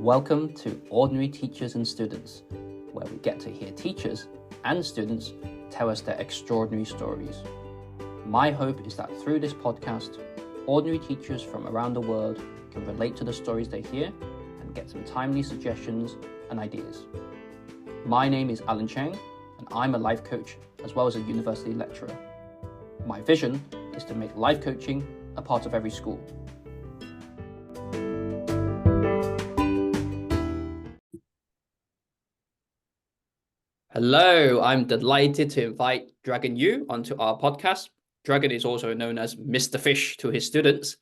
Welcome to Ordinary Teachers and Students, where we get to hear teachers and students tell us their extraordinary stories. My hope is that through this podcast, ordinary teachers from around the world can relate to the stories they hear and get some timely suggestions and ideas. My name is Alan Cheng, and I'm a life coach as well as a university lecturer. My vision is to make life coaching a part of every school. Hello, I'm delighted to invite Dragon Yu onto our podcast. Dragon is also known as Mr. Fish to his students.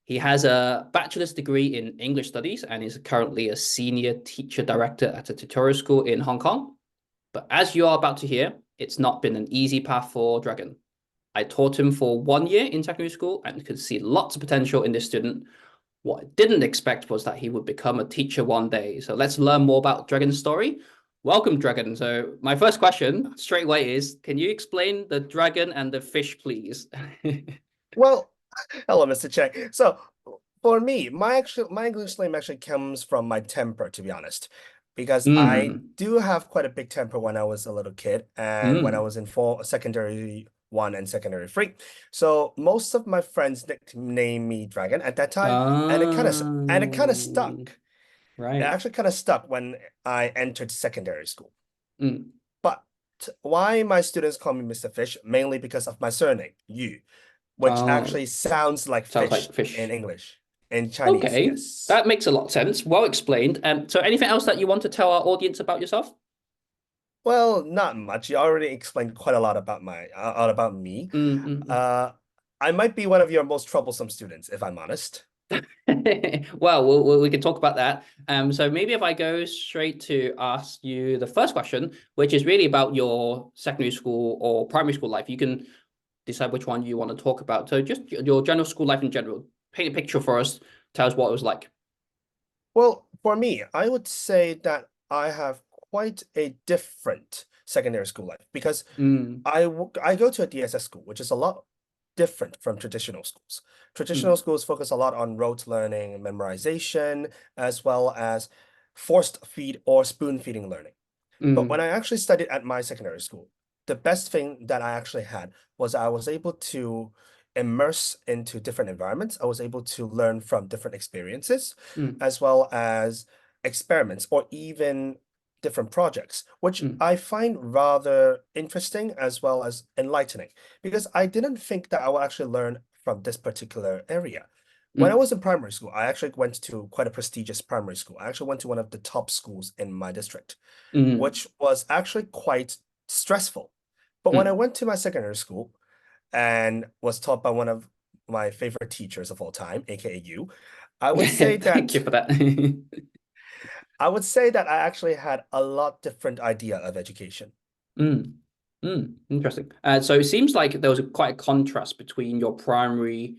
He has a bachelor's degree in English studies and is currently a senior teacher director at a tutorial school in Hong Kong. But as you are about to hear, it's not been an easy path for Dragon. I taught him for 1 year in secondary school and could see lots of potential in this student. What I didn't expect was that he would become a teacher one day. So let's learn more about Dragon's story. Welcome, Dragon. So my first question straight away is, can you explain the dragon and the fish, please? Well, hello, Mr. Cheng. So for me, my English name actually comes from my temper, to be honest, because I do have quite a big temper when I was a little kid and when I was in secondary 1 and secondary 3. So most of my friends nicknamed me Dragon at that time, and it kind of stuck. Right. It actually kind of stuck when I entered secondary school. But why my students call me Mr. Fish? Mainly because of my surname, Yu, which actually sounds like fish in English. In Chinese, okay, yes. That makes a lot of sense. Well explained. So anything else that you want to tell our audience about yourself? Well, not much. You already explained quite a lot about me. I might be one of your most troublesome students, if I'm honest. Well, we can talk about that. So maybe if I go straight to ask you the first question, which is really about your secondary school or primary school life. You can decide which one you want to talk about. So just your general school life in general. Paint a picture for us. Tell us what it was like. Well, for me, I would say that I have quite a different secondary school life because I go to a DSS school, which is a lot different from traditional schools. Traditional schools focus a lot on rote learning and memorization, as well as forced feed or spoon feeding learning. But when I actually studied at my secondary school, the best thing that I actually had was I was able to immerse into different environments. I was able to learn from different experiences, as well as experiments or even different projects, which I find rather interesting as well as enlightening, because I didn't think that I would actually learn from this particular area. When I was in primary school, I actually went to quite a prestigious primary school. I actually went to one of the top schools in my district, which was actually quite stressful. But when I went to my secondary school and was taught by one of my favorite teachers of all time, aka you, I would say Thank you for that. I would say that I actually had a lot different idea of education. Interesting. So it seems like there was quite a contrast between your primary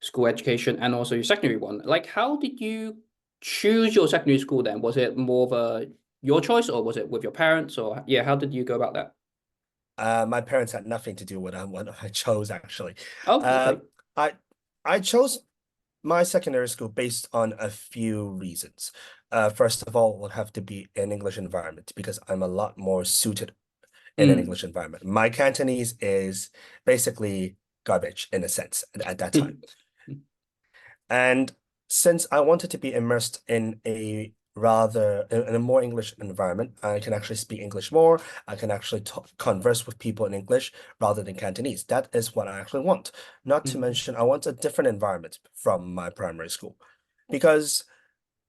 school education and also your secondary one. Like, how did you choose your secondary school then? Was it more of a your choice or was it with your parents? Or yeah, how did you go about that? My parents had nothing to do with what I chose, actually. Oh, okay. I I chose my secondary school based on a few reasons. First of all, would have to be an English environment because I'm a lot more suited in an English environment. My Cantonese is basically garbage in a sense at that time. And since I wanted to be immersed in a more English environment, I can actually speak English more. I can actually converse with people in English rather than Cantonese. That is what I actually want. Not to mention, I want a different environment from my primary school, because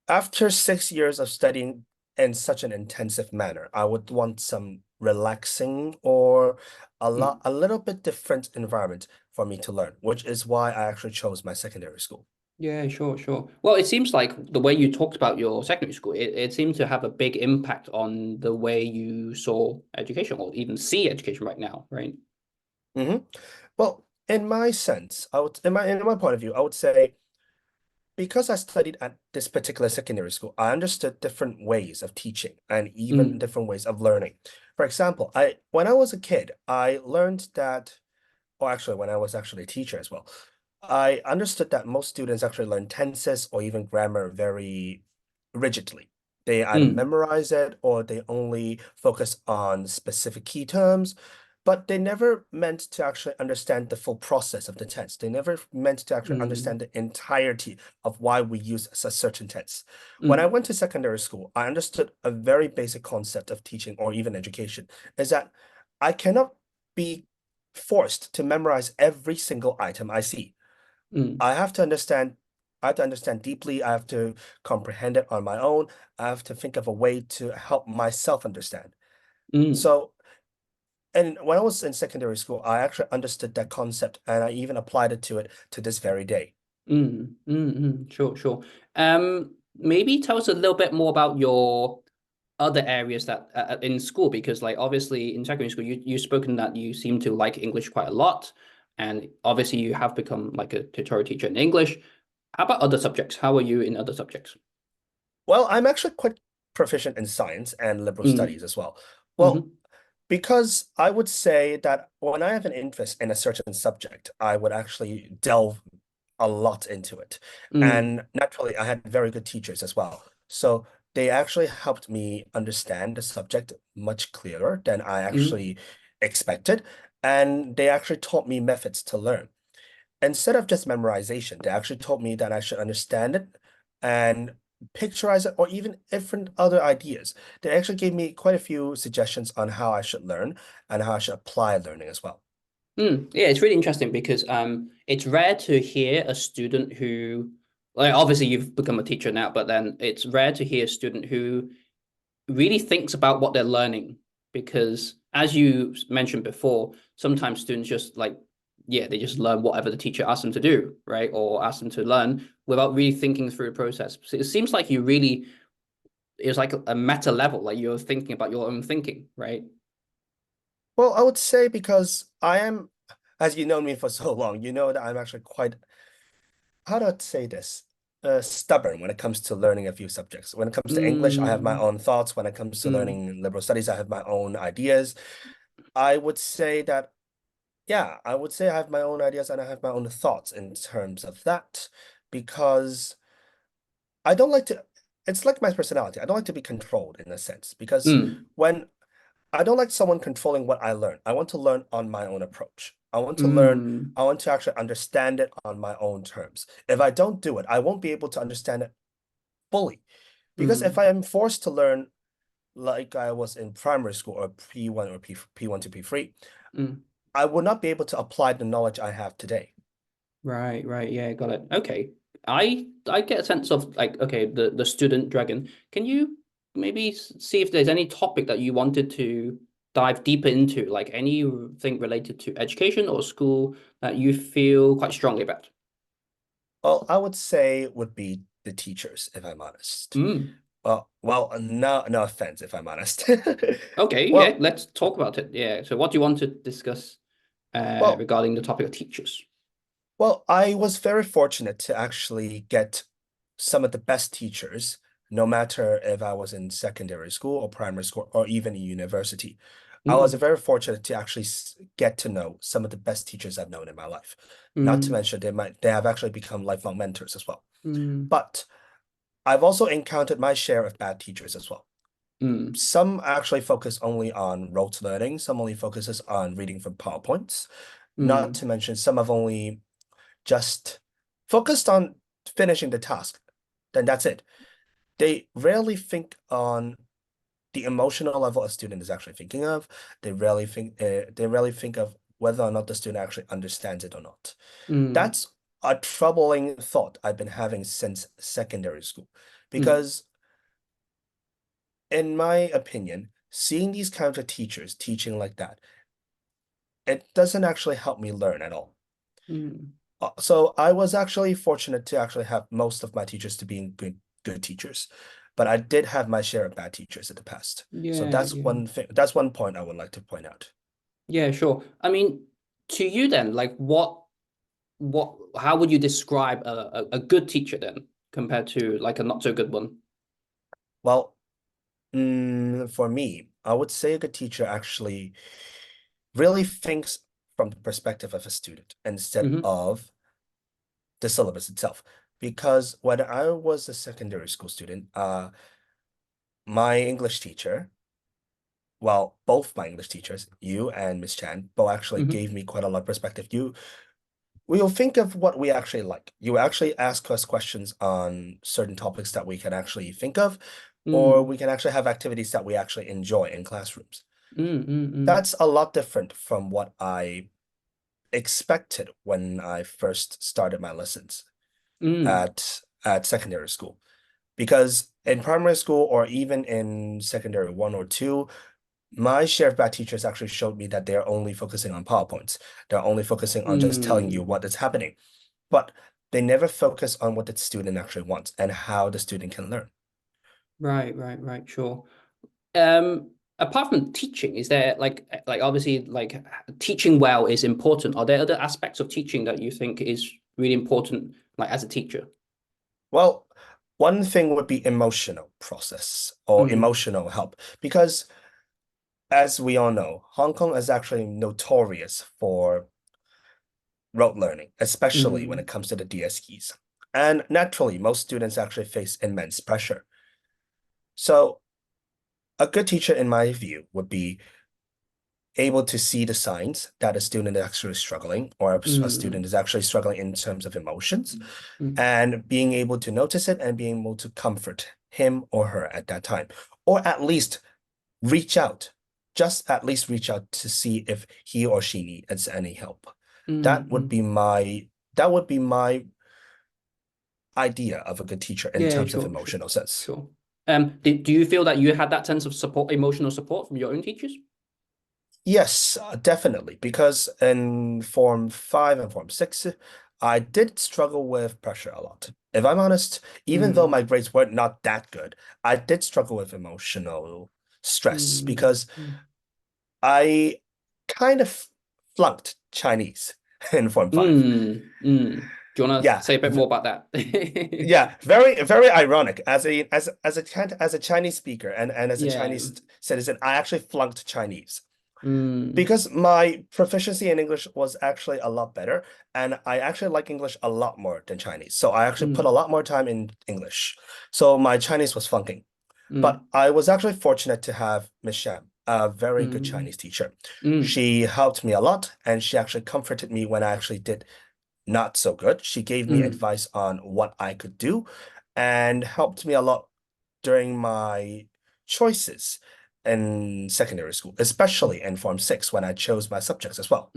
after 6 years of studying in such an intensive manner, I would want some relaxing or a little bit different environment for me to learn, which is why I actually chose my secondary school. Yeah, sure. Well, it seems like the way you talked about your secondary school, it seemed to have a big impact on the way you saw education or even see education right now, right? Well, in my sense, in my point of view, I would say because I studied at this particular secondary school, I understood different ways of teaching and even different ways of learning. For example, when I was a kid, I learned that, or actually when I was actually a teacher as well, I understood that most students actually learn tenses or even grammar very rigidly. They either memorize it or they only focus on specific key terms, but they never meant to actually understand the full process of the tense. They never meant to actually understand the entirety of why we use a certain tense. When I went to secondary school, I understood a very basic concept of teaching or even education is that I cannot be forced to memorize every single item I see. I have to understand I have to understand deeply. I have to comprehend it on my own. I have to think of a way to help myself understand. So, and when I was in secondary school, I actually understood that concept and I even applied it to this very day. Sure, sure. Maybe tell us a little bit more about your other areas that in school, because like obviously in secondary school, you've spoken that you seem to like English quite a lot, and obviously you have become like a tutorial teacher in English. How about other subjects? How are you in other subjects? Well, I'm actually quite proficient in science and liberal Mm, studies as well. Well, mm-hmm, because I would say that when I have an interest in a certain subject, I would actually delve a lot into it. mm, And naturally, I had very good teachers as well. So they actually helped me understand the subject much clearer than I mm, actually expected. And they actually taught me methods to learn. Instead of just memorization, they actually taught me that I should understand it and picturize it or even different other ideas. They actually gave me quite a few suggestions on how I should learn and how I should apply learning as well. Yeah, it's really interesting because it's rare to hear a student who, like obviously you've become a teacher now, but then it's rare to hear a student who really thinks about what they're learning, because as you mentioned before, sometimes students just like, yeah, they just learn whatever the teacher asks them to do, right, or ask them to learn without really thinking through the process. So it seems like you really, it was like a meta level, like you're thinking about your own thinking, right? Well, I would say because I am, as you know me for so long, you know that I'm actually quite, how do I say this? Stubborn when it comes to learning a few subjects. When it comes to English, I have my Mm, own thoughts. When it comes to mm, learning liberal studies, I have my own ideas. I would say that yeah, I would say I have my own ideas and I have my own thoughts in terms of that because I don't like to, it's like my personality. I don't like to be controlled in a sense because mm, when I don't like someone controlling what I learn, I want to learn on my own approach. I want to learn, mm, I want to actually understand it on my own terms. If I don't do it, I won't be able to understand it fully because if mm, I am forced to learn like I was in primary school or P1 or P1 to P3, mm. I will not be able to apply the knowledge I have today. Right, right. Yeah, got it. Okay. I get a sense of like, okay, the student dragon. Can you maybe see if there's any topic that you wanted to dive deeper into, like anything related to education or school that you feel quite strongly about? Well, I would say would be the teachers, if I'm honest. Mm. No offense, if I'm honest. Okay, yeah, Well, let's talk about it. Yeah. So what do you want to discuss well, regarding the topic of teachers? well, I was very fortunate to actually get some of the best teachers, no matter if I was in secondary school or primary school or even in university. I was Mm, very fortunate to actually get to know some of the best teachers I've known in my life. Not to mm, mention they have actually become lifelong mentors as well. mm, But I've also encountered my share of bad teachers as well. mm, Some actually focus only on rote learning, some only focuses on reading from PowerPoints, not mm, to mention some have only just focused on finishing the task. Then that's it. They rarely think on the emotional level a student is actually thinking of. They rarely think of whether or not the student actually understands it or not. mm, That's a troubling thought I've been having since secondary school mm, because in my opinion, seeing these kinds of teachers teaching like that, it doesn't actually help me learn at all. mm. So I was actually fortunate to actually have most of my teachers to being good teachers, but I did have my share of bad teachers in the past. So Yeah, that's yeah. one thing. That's one point I would like to point out. Yeah, sure. I mean, to you then, like how would you describe a good teacher then compared to like a not so good one? Well, for me, I would say a good teacher actually really thinks from the perspective of a student instead Hmm. of the syllabus itself. because when I was a secondary school student, my English teacher, well, both my English teachers, you and Miss Chan, both actually Hmm. gave me quite a lot of perspective. We'll think of what we actually like. You actually ask us questions on certain topics that we can actually think of, or Mm, we can actually have activities that we actually enjoy in classrooms. mm, mm, mm, That's a lot different from what I expected when I first started my lessons mm, at secondary school. Because in primary school or even in secondary one or two, my share of bad teachers actually showed me that they're only focusing on PowerPoints. They're only focusing on just telling you mm. what is happening. But they never focus on what the student actually wants and how the student can learn. Right, right, right, sure. Apart from teaching, is there like obviously like teaching well is important. Are there other aspects of teaching that you think is really important, like as a teacher? Well, one thing would be emotional process or Mm, emotional help, because as we all know, Hong Kong is actually notorious for rote learning, especially when mm, it comes to the DSEs. And naturally, most students actually face immense pressure. So a good teacher, in my view, would be able to see the signs that a student is actually struggling or a student mm, is actually struggling in terms of emotions, mm, and being able to notice it and being able to comfort him or her at that time, or at least reach out, just at least reach out to see if he or she needs any help. mm, That would mm. be my idea of a good teacher in Yeah, terms of sure, sure, emotional sense. sure. Do you feel that you had that sense of support, emotional support from your own teachers? Yes, definitely. Because in Form 5 and Form 6, I did struggle with pressure a lot. If I'm honest, even though Mm, my grades weren't not that good, I did struggle with emotional stress mm, because mm, I kind of flunked Chinese in Form 5. mm. Do you want to Yeah, say a bit more about that? yeah, very, very ironic. As a Chinese speaker and as a Yeah. Chinese citizen, I actually flunked Chinese. Mm, Because my proficiency in English was actually a lot better, and I actually like English a lot more than Chinese. So I actually put a mm, lot more time in English. So my Chinese was flunking. But mm, I was actually fortunate to have Miss Sham, a very good mm, Chinese teacher. mm, She helped me a lot, and she actually comforted me when I actually did not so good. She gave me mm. advice on what I could do and helped me a lot during my choices in secondary school, especially in Form 6 when I chose my subjects as well.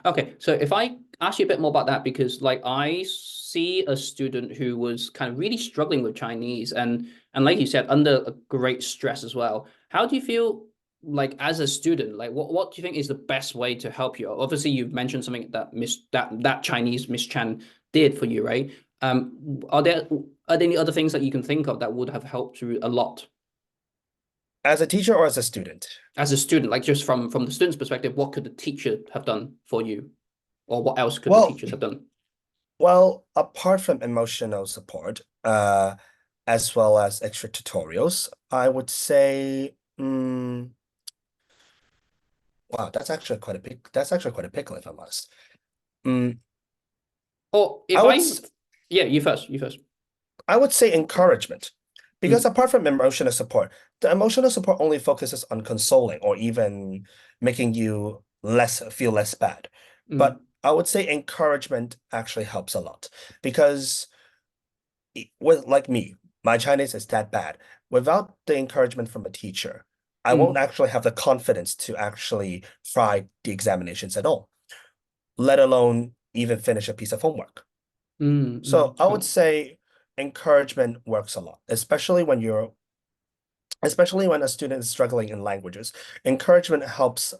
Okay, so if I ask you a bit more about that, because like I see a student who was kind of really struggling with Chinese and like you said, under a great stress as well. How do you feel like as a student? Like what do you think is the best way to help you? Obviously, you've mentioned something that that Chinese Miss Chan did for you, right? Are there any other things that you can think of that would have helped you a lot As a teacher or as a student? as a student? Like just from the student's perspective, what could the teacher have done for you? Or what else could the Well, teachers have done? apart from emotional support, as well as extra tutorials, I would say, wow, that's actually quite a pickle if I'm honest. Mm, Or I if would, I, s- yeah, you first, you first. I would say encouragement, because Mm, apart from emotional support, the emotional support only focuses on consoling or even making you feel less bad. But mm, I would say encouragement actually helps a lot because with like me, my Chinese is that bad. Without the encouragement from a teacher, I won't mm, actually have the confidence to actually try the examinations at all, let alone even finish a piece of homework. So I would sure. say encouragement works a lot, especially when a student is struggling in languages. Encouragement helps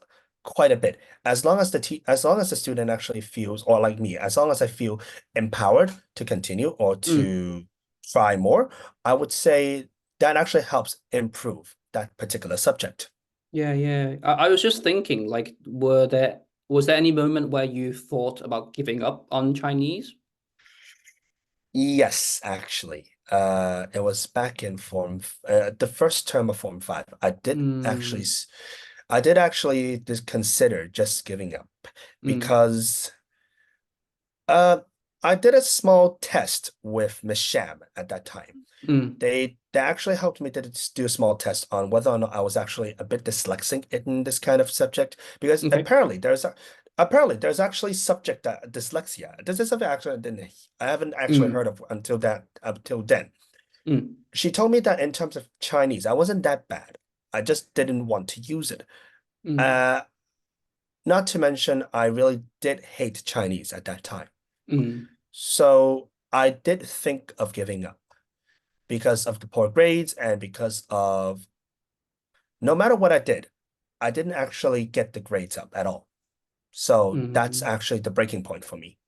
quite a bit. As long as the student actually feels, or like me, as long as I feel empowered to continue or Mm, to try more, I would say that actually helps improve that particular subject. yeah, yeah. I was just thinking, like, was there any moment where you thought about giving up on Chinese? Yes, actually. It was back in the first term of Form 5. Mm, I did actually just consider just giving up mm, because uh I did a small test with Miss Sham at that time. Mm, They actually helped me to do a small test on whether or not I was actually a bit dyslexic in this kind of subject, because okay. apparently there's actually subject that dyslexia. This is something I haven't actually Mm, heard of until then. mm, She told me that in terms of Chinese, I wasn't that bad. I just didn't want to use it. mm, Uh, Not to mention, I really did hate Chinese at that time. mm, So I did think of giving up because of the poor grades and because of no matter what I did, I didn't actually get the grades up at all. So that's mm. actually the breaking point for me.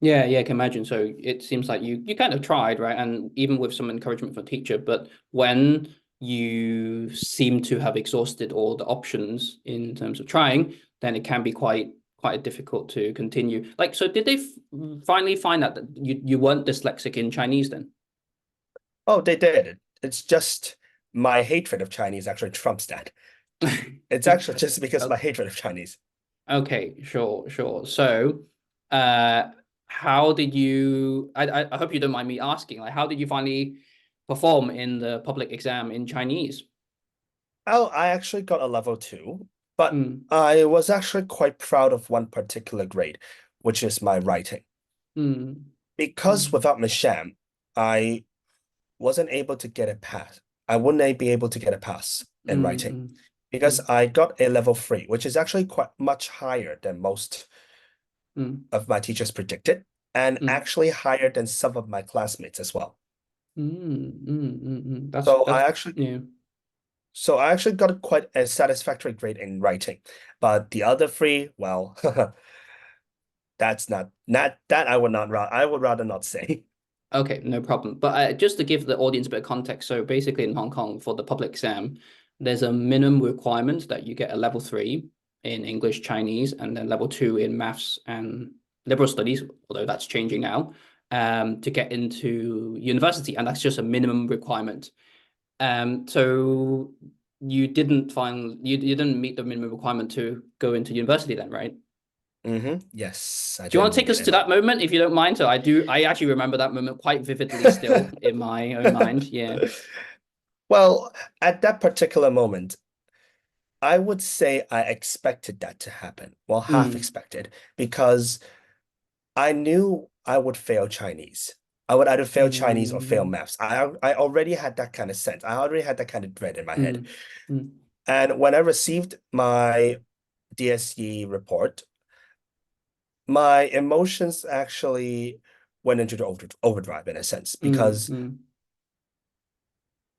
Yeah, yeah, I can imagine. So it seems like you kind of tried, right? And even with some encouragement from a teacher, but when you seem to have exhausted all the options in terms of trying, then it can be quite difficult to continue. Like, so did they finally find out that you weren't dyslexic in Chinese then? Oh, they did. It's just my hatred of Chinese actually trumps that. It's actually just because of my hatred of Chinese. Okay, sure, sure. So, uh, how did you? I hope you don't mind me asking. Like, how did you finally perform in the public exam in Chinese? Oh, I actually got a level 2, but Mm, I was actually quite proud of one particular grade, which is my writing. mm, Because mm, without Miss Sham, I wasn't able to get a pass. I wouldn't be able to get a pass in mm, writing mm, because mm, I got a level 3, which is actually quite much higher than most mm, of my teachers predicted, and mm, actually higher than some of my classmates as well. That's So that's I actually yeah. so I actually got quite a satisfactory grade in writing. But the other three, well, that's not that I would rather not say. Okay, no problem. But just to give the audience a bit of context, so basically in Hong Kong for the public exam, there's a minimum requirement that you get a level three in English, Chinese, and then level two in maths and liberal studies, although that's changing now, to get into university, and that's just a minimum requirement. So you didn't meet the minimum requirement to go into university then, right? Yes, I Do you want didn't to take meet it us to at that all. moment if you don't mind? So I actually remember that moment quite vividly still in my own mind. Yeah. Well, at that particular moment, I would say I expected that to happen. Well, half Mm, expected, because I knew I would fail Chinese. I would either fail Chinese or fail mm, maths. I already had that kind of sense. I already had that kind of dread in my head. mm, mm, And when I received my DSE report, my emotions actually went into the overdrive in a sense, mm, because mm,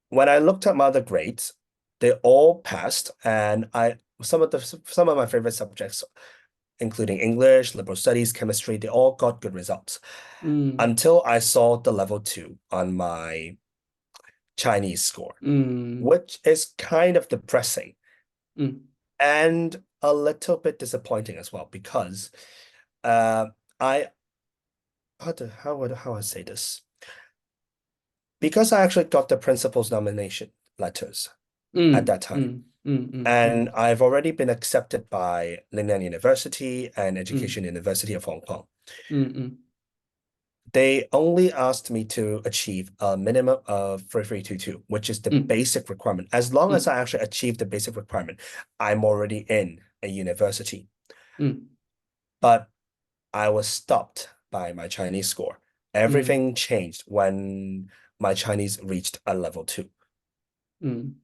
when I looked at my other grades, they all passed, and I some of my favorite subjects, including English, liberal studies, chemistry, they all got good results mm, until I saw the level 2 on my Chinese score, mm, which is kind of depressing mm, and a little bit disappointing as well, because uh, I how I say this? Because I actually got the principal's nomination letters at mm, that time. mm, mm, mm, And mm, I've already been accepted by Nanyang University and mm, Education University of Hong Kong. mm, mm, They only asked me to achieve a minimum of 3322, which is the mm, basic requirement. As long as mm, I actually achieve the basic requirement, I'm already in a university. mm, But I was stopped by my Chinese score. mm, Everything changed when my Chinese reached a level 2. mm,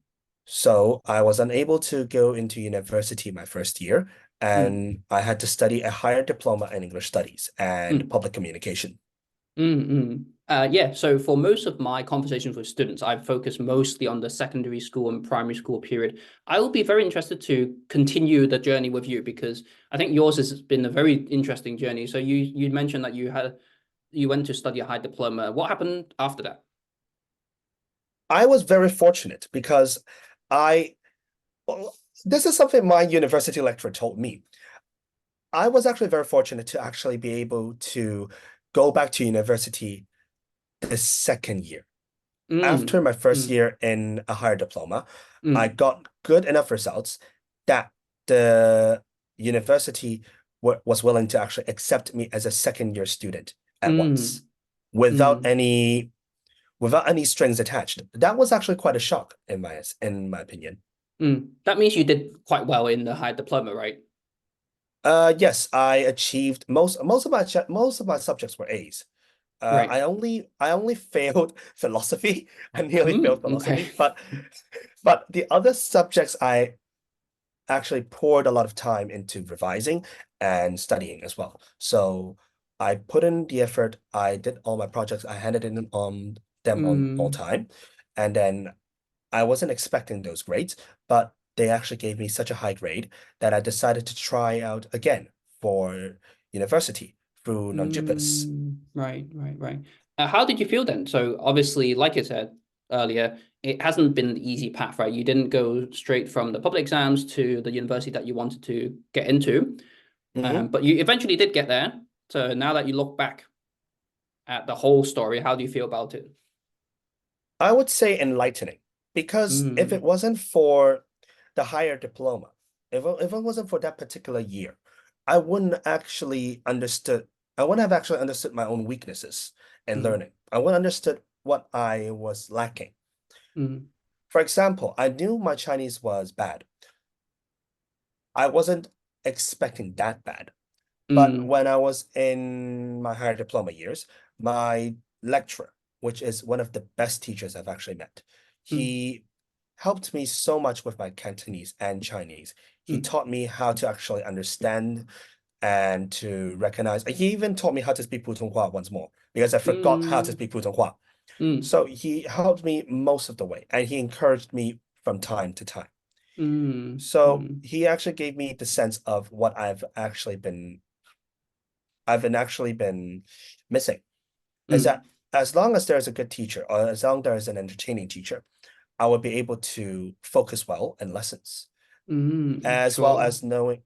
So I was unable to go into university my first year, mm, and I had to study a higher diploma in English studies and mm. public communication. Yeah, so for most of my conversations with students, I've focused mostly on the secondary school and primary school period. I will be very interested to continue the journey with you because I think yours has been a very interesting journey. So you mentioned that you went to study a high diploma. What happened after that? I was very fortunate because I, well, this is something my university lecturer told me. I was actually very fortunate to actually be able to go back to university the second year. After Mm, my first mm, year in a higher diploma, I mm, got good enough results that the university was willing to actually accept me as a second year student at once without mm, any strings attached. That was actually quite a shock in my opinion. That means you did quite well in the high diploma, right? Yes, I achieved most of my subjects were A's. Right. I only failed philosophy. I nearly failed Okay. philosophy, but the other subjects I actually poured a lot of time into revising and studying as well. So I put in the effort. I did all my projects. I handed in on them on all Mm, time, and then I wasn't expecting those grades, but they actually gave me such a high grade that I decided to try out again for university through non-JUPAS. right. How did you feel then? So obviously, like I said earlier, it hasn't been the easy path, right? You didn't go straight from the public exams to the university that you wanted to get into, Hmm. but you eventually did get there. So now that you look back at the whole story, how do you feel about it? I would say enlightening, because if it Mm, wasn't for the higher diploma, if it wasn't for that particular year, I wouldn't actually understood. I wouldn't have actually understood my own weaknesses in mm, learning. I wouldn't understood what I was lacking. mm, For example, I knew my Chinese was bad. I wasn't expecting that bad. But mm, when I was in my higher diploma years, my lecturer, which is one of the best teachers I've actually met, mm, he helped me so much with my Cantonese and Chinese. He mm, taught me how to actually understand and to recognize. He even taught me how to speak Putonghua once more because I forgot how to mm, speak Putonghua. mm, So he helped me most of the way, and he encouraged me from time to time. So mm, he actually gave me the sense of what actually been missing, is mm, that as long as there's a good teacher, or as long as there's an entertaining teacher, I will be able to focus well in lessons, as well sure. as knowing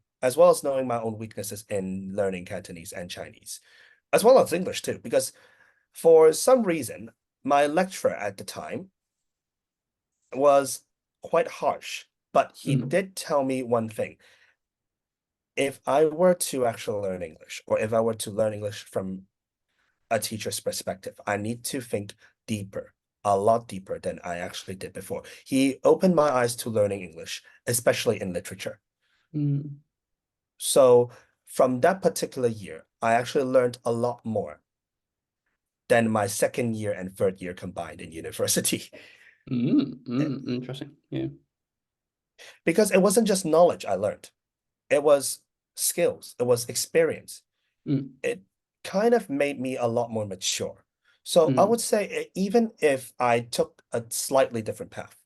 my own weaknesses in learning Cantonese and Chinese, as well as English too. Because for some reason, my lecturer at the time was quite harsh, but he Mm, did tell me one thing. If I were to actually learn English, or if I were to learn English from a teacher's perspective, I need to think deeper, a lot deeper than I actually did before. He opened my eyes to learning English, especially in literature. mm. So from that particular year, I actually learned a lot more than my second year and third year combined in university. Interesting. Yeah. Because it wasn't just knowledge I learned, it was skills, it was experience. Mm, It kind of made me a lot more mature. So I would mm, say even if I took a slightly different path,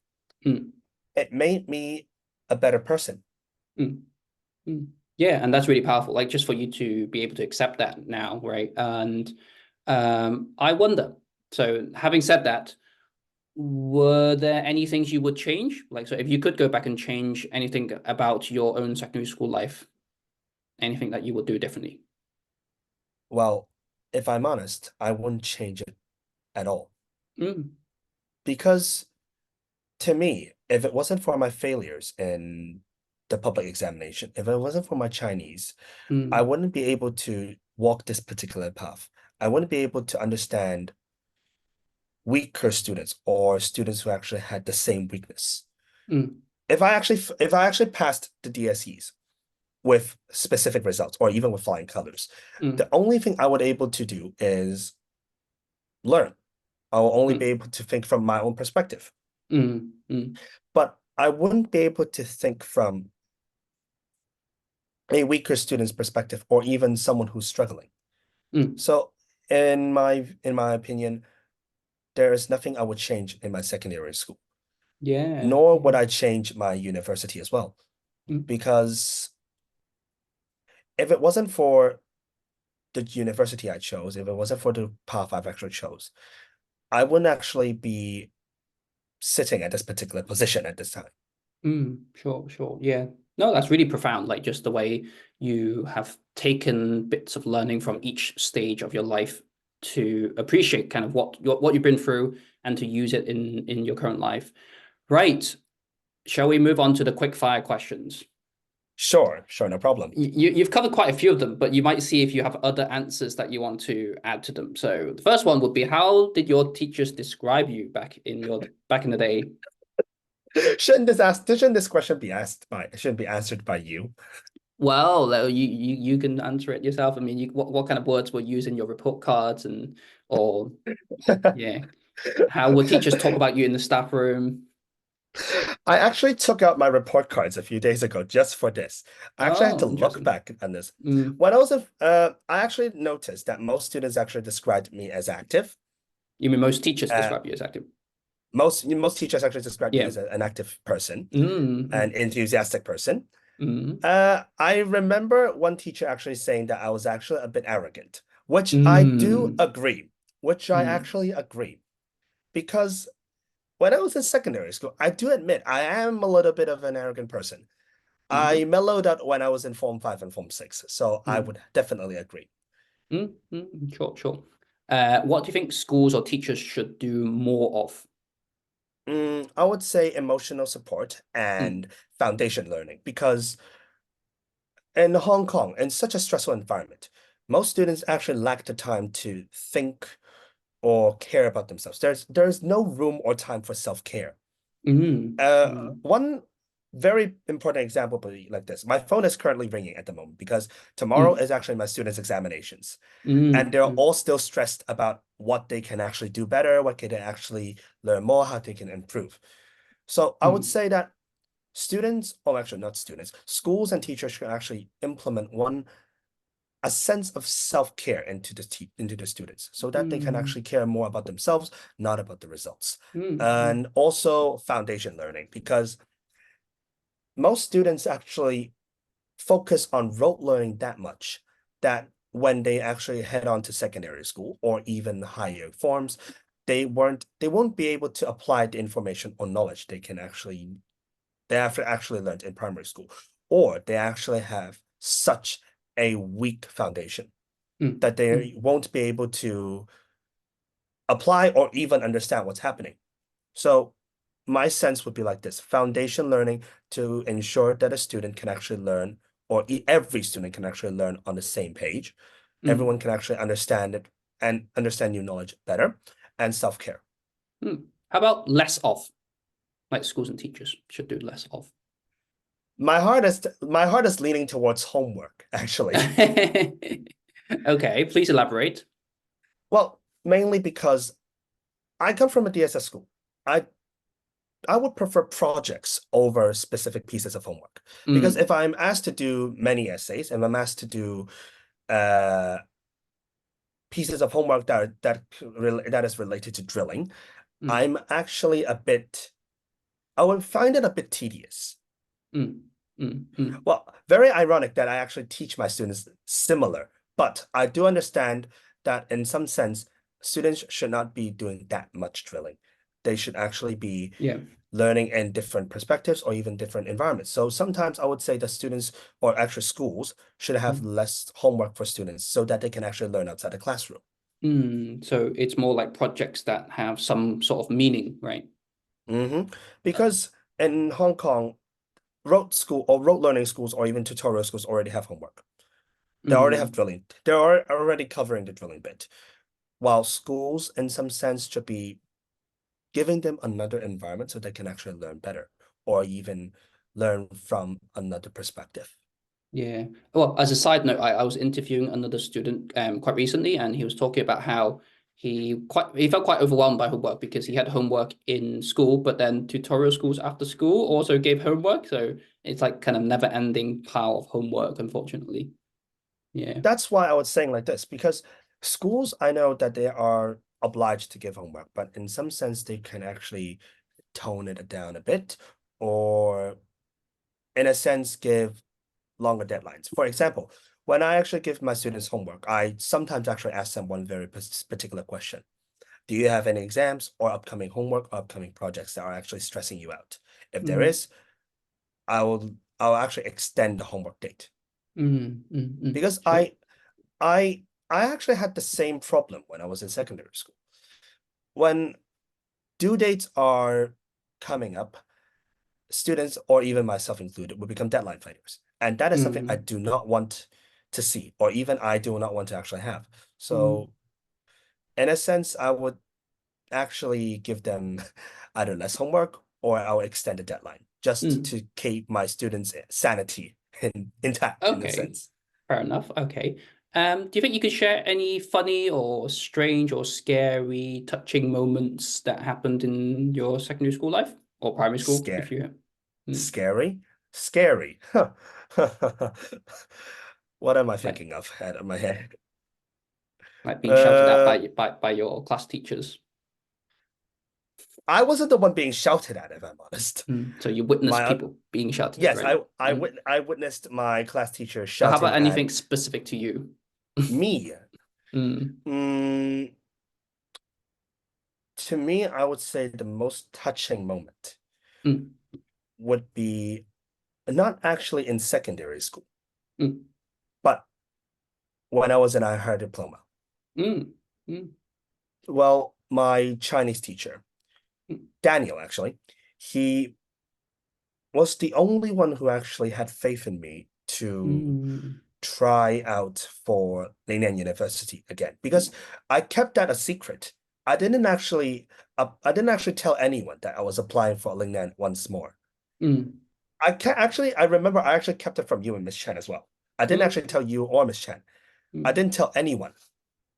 mm, it made me a better person. mm, mm. Yeah, and that's really powerful. Like just for you to be able to accept that now, right? And I wonder. So, having said that, were there any things you would change? Like, so if you could go back and change anything about your own secondary school life, anything that you would do differently? Well, if I'm honest, I wouldn't change it at all. Mm, Because to me, if it wasn't for my failures in the public examination, if it wasn't for my Chinese, I mm, wouldn't be able to walk this particular path. I wouldn't be able to understand weaker students, or students who actually had the same weakness. mm, If I actually passed the DSEs with specific results, or even with flying colors, the mm, only thing I would able to do is learn. I will only be mm, able to think from my own perspective, mm, but I wouldn't be able to think from a weaker student's perspective, or even someone who's struggling. mm. So in my opinion, there is nothing I would change in my secondary school, Yeah, nor would yeah. I change my university as well. Mm, Because if it wasn't for the university I chose, if it wasn't for the path I've actually chose, I wouldn't actually be sitting at this particular position at this time. sure. Yeah. No, that's really profound. Like just the way you have taken bits of learning from each stage of your life to appreciate kind of what you've been through and to use it in your current life. Right. Shall we move on to the quick fire questions? Sure, sure, no problem. You've covered quite a few of them, but you might see if you have other answers that you want to add to them. So the first one would be, how did your teachers describe you back in the day? Shouldn't this question be asked by shouldn't be answered by you? Well, you can answer it yourself. I mean, what kind of words were used in your report cards and or yeah, how would teachers talk about you in the staff room? I actually took out my report cards a few days ago just for this. I actually had to Oh, look interesting. back on this. Mm. When I was I actually noticed that most students actually described me as active. You mean most teachers Uh, describe you as active? most teachers actually described me Yeah. as an active person, an Mm, enthusiastic person. mm, I remember one teacher actually saying that I was actually a bit arrogant, which I do mm, agree, which I mm, actually agree. Because when I was in secondary school, I do admit I am a little bit of an arrogant person. I mm, mellowed out when I was in Form 5 and Form 6, so I mm, would definitely agree. sure, sure. What do you think schools or teachers should do more of? I would say emotional support Mm, and foundation learning because in Hong Kong, in such a stressful environment, most students actually lack the time to think or care about themselves. There's no room or time for self-care. mm, One very important example would be like this. My phone is currently ringing at the moment because tomorrow mm, is actually my students' examinations, and mm, they're mm, all still stressed about what they can actually do better, what can they actually learn more, how they can improve. So I would mm, say that students, or actually not students, schools and teachers should actually implement a sense of self-care into the students so that they can mm, actually care more about themselves, not about the results. mm, And also foundation learning, because most students actually focus on rote learning that much that when they actually head on to secondary school or even higher forms, they won't be able to apply the information or knowledge they have actually learned in primary school, or they actually have such a weak foundation mm, that they mm, won't be able to apply or even understand what's happening. So my sense would be like this: foundation learning to ensure that a student can actually learn, or every student can actually learn on the same page. mm, Everyone can actually understand it and understand new knowledge better, and self-care. mm. How about less of, like schools and teachers should do less of? My heart is leaning towards homework, actually. Okay, please elaborate. Well, mainly because I come from a DSS school. I I would prefer projects over specific pieces of homework because Mm, if I'm asked to do many essays and I'm asked to do uh pieces of homework that is related to drilling, mm, I'm actually a bit I would find it a bit tedious. mm, mm. Well, very ironic that I actually teach my students similar, but I do understand that in some sense, students should not be doing that much drilling. They should actually be Yeah. learning in different perspectives or even different environments. So sometimes I would say that students or actually schools should have Mm. less homework for students so that they can actually learn outside the classroom. So it's more like projects that have some sort of meaning, right? Hmm. Uh, Because in Hong Kong, rote learning schools or even tutorial schools already have homework. They already have mm, drilling. They're already covering the drilling bit. While schools, in some sense, should be giving them another environment so they can actually learn better or even learn from another perspective. yeah. Well, as a side note, I was interviewing another student quite recently, and he was talking about how he felt quite overwhelmed by homework because he had homework in school, but then tutorial schools after school also gave homework. So it's like kind of never ending pile of homework, unfortunately. Yeah. That's why I was saying like this, because schools, I know that they are obliged to give homework, but in some sense, they can actually tone it down a bit, or in a sense, give longer deadlines. For example, when I actually give my students homework, I sometimes actually ask them one very particular question. Do you have any exams or upcoming homework or upcoming projects that are actually stressing you out? If there Mm, is, I'll actually extend the homework date because sure. I actually had the same problem when I was in secondary school. When due dates are coming up, students or even myself included will become deadline fighters. And that is something I Mm, do not want to see, or even I do not want to actually have. mm, So in a sense, I would actually give them either less homework or I'll extend the deadline just mm. to keep my students' sanity intact in a Okay, sense. fair enough. Okay. Do you think you could share any funny or strange or scary, touching moments that happened in your secondary school life or primary school, if Scare, you have? Mm. scary, scary. Huh. What am I Like thinking of out of my head? like being shouted at Uh, by your class teachers. I wasn't the one being shouted at, if I'm honest. Mm. So you witnessed My people being shouted at, yes, right? Mm. I witnessed my class teacher So how about shouting at anything specific to you? me. Mm. Mm, to me, I would say the most touching moment Mm. would be not actually in secondary school, Mm. but when I was in a higher diploma. Mm. Mm. Well, my Chinese teacher, Mm. Daniel, actually, he was the only one who actually had faith in me to Mm. try out for Nanyang University again because I kept that a secret. I didn't actually tell anyone that I was applying for Nanyang once more. Mm. I remember I actually kept it from you and Miss Chen as well. I didn't Mm. actually tell you or Miss Chen. I Mm. didn't tell anyone,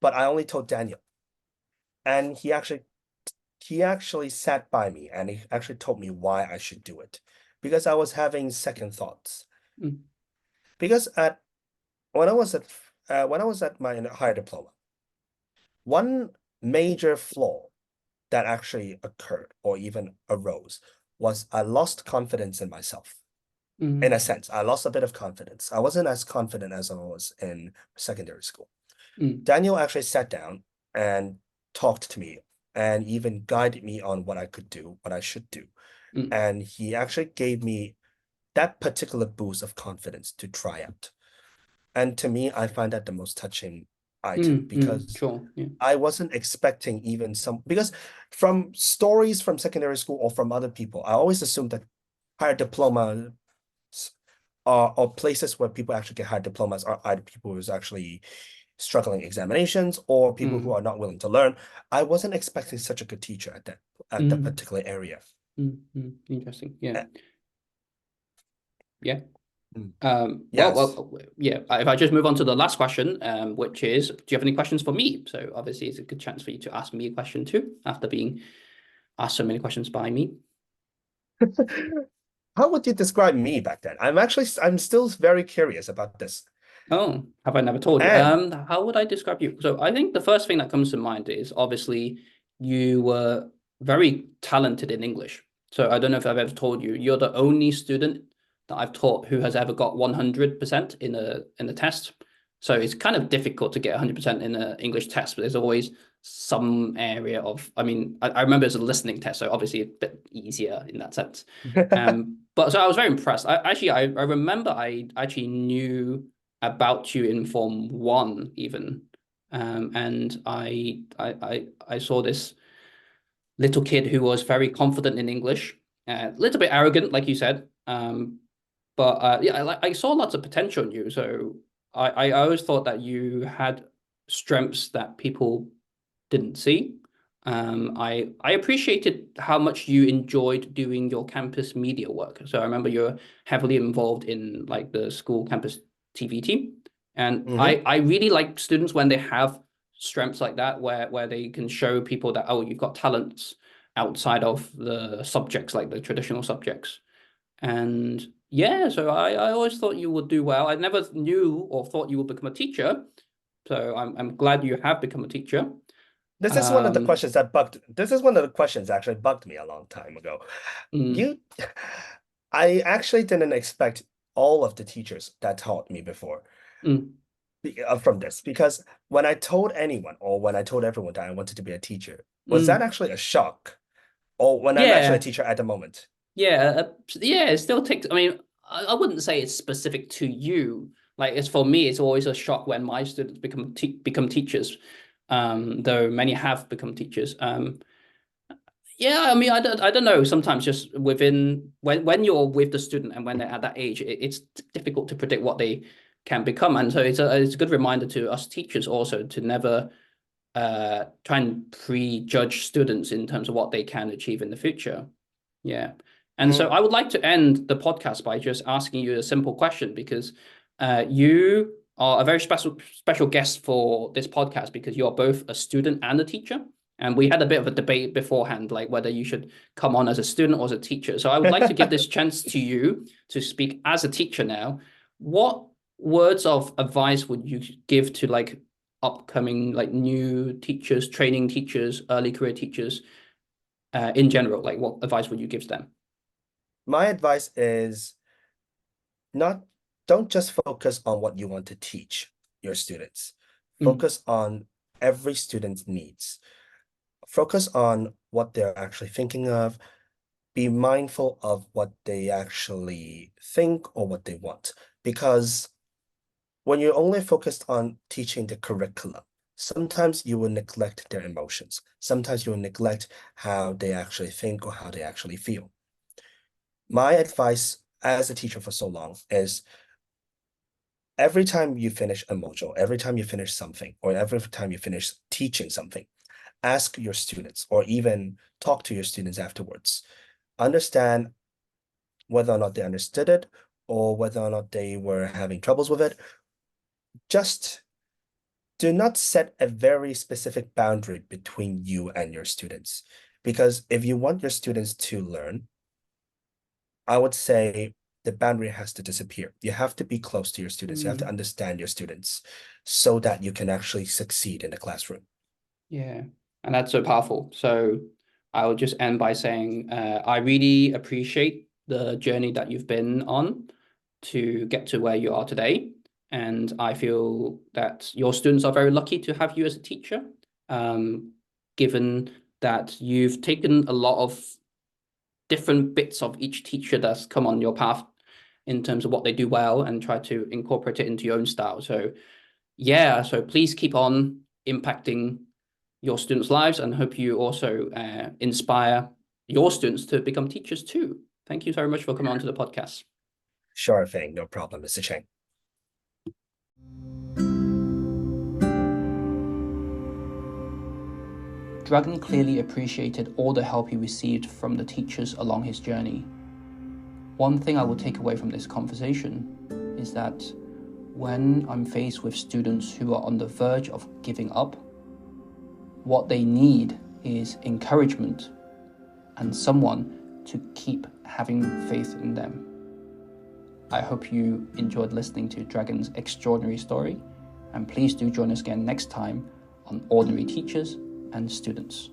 but I only told Daniel. And he actually sat by me and he actually told me why I should do it because I was having second thoughts. Mm. Because at when I was at when I was at my higher diploma, one major flaw that actually occurred or even arose was I lost confidence in myself. In a Mm. sense, I lost a bit of confidence. I wasn't as confident as I was in secondary school. Mm. Daniel actually sat down and talked to me and even guided me on what I could do, what I should do. Mm. And he actually gave me that particular boost of confidence to try out. And to me, I find that the most touching item Mm. Mm. because Sure. Yeah. I wasn't expecting even some, because from stories from secondary school or from other people, I always assumed that higher diplomas or places where people actually get higher diplomas are either people who's actually struggling examinations or people who Mm. are not willing to learn. I wasn't expecting such a good teacher at that Mm. particular area. Mm. Mm. Interesting. Yeah. Uh, Yeah. mm, Well, Yes. yeah. If I just move on to the last question, which is, do you have any questions for me? So obviously, it's a good chance for you to ask me a question too, after being asked so many questions by me. How would you describe me back then? I'm still very curious about this. Oh, have I never told you? And How would I describe you? So I think the first thing that comes to mind is obviously you were very talented in English. So I don't know if I've ever told you, you're the only student that I've taught who has ever got 100% in a test. So it's kind of difficult to get 100% in an English test, but there's always some area of, I mean, I remember it's a listening test, so obviously a bit easier in that sense. But so I was very impressed. I remember I actually knew about you in Form 1 even. And I saw this little kid who was very confident in English, a little bit arrogant, like you said. But yeah, I saw lots of potential in you. So I always thought that you had strengths that people didn't see. I appreciated how much you enjoyed doing your campus media work. So I remember you're heavily involved in like the school campus TV team, and Mhm. I really like students when they have strengths like that, where they can show people that, oh, you've got talents outside of the subjects, like the traditional subjects. And yeah, so I always thought you would do well. I never knew or thought you would become a teacher. So I'm glad you have become a teacher. Um, This is one of the questions that actually bugged me a long time ago. mm, You I actually didn't expect all of the teachers that taught me before mm, from this because when I told anyone or when I told everyone that I wanted to be a teacher, was that mm. actually a shock? Or when I'm actually a Yeah, teacher at the moment? yeah. It still takes. I mean, I wouldn't say it's specific to you. Like it's for me, it's always a shock when my students become teachers. Though many have become teachers. Yeah, I mean, I don't know. Sometimes just within when you're with the student and when they're at that age, it's difficult to predict what they can become. And so it's a good reminder to us teachers also to never try and prejudge students in terms of what they can achieve in the future. Yeah. And so I would like to end the podcast by just asking you a simple question because you are a very special guest for this podcast because you're both a student and a teacher. And we had a bit of a debate beforehand, like whether you should come on as a student or as a teacher. So I would like to give this chance to you to speak as a teacher now. What words of advice would you give to like upcoming like new teachers, training teachers, early career teachers in general? Like what advice would you give them? My advice is not don't just focus on what you want to teach your students. Focus on every student's needs. Focus on what they're actually thinking of. Be mindful of what they actually think or what they want. Because when you're only focused on teaching the curriculum, sometimes you will neglect their emotions. Sometimes you will neglect how they actually think or how they actually feel. My advice as a teacher for so long is every time you finish a module, every time you finish something, or every time you finish teaching something, ask your students or even talk to your students afterwards. Understand whether or not they understood it or whether or not they were having troubles with it. Just do not set a very specific boundary between you and your students. Because if you want your students to learn, I would say the boundary has to disappear. You have to be close to your students. You have to understand your students so that you can actually succeed in the classroom. Yeah, and that's so powerful. So I will just end by saying I really appreciate the journey that you've been on to get to where you are today. And I feel that your students are very lucky to have you as a teacher, given that you've taken a lot of different bits of each teacher that's come on your path in terms of what they do well and try to incorporate it into your own style. So yeah, so please keep on impacting your students' lives and hope you also inspire your students to become teachers too. Thank you very much for coming on to the podcast. Sure thing, no problem, Mr. Cheng. Dragon clearly appreciated all the help he received from the teachers along his journey. One thing I will take away from this conversation is that when I'm faced with students who are on the verge of giving up, what they need is encouragement and someone to keep having faith in them. I hope you enjoyed listening to Dragon's extraordinary story, and please do join us again next time on Ordinary Teachers and Students.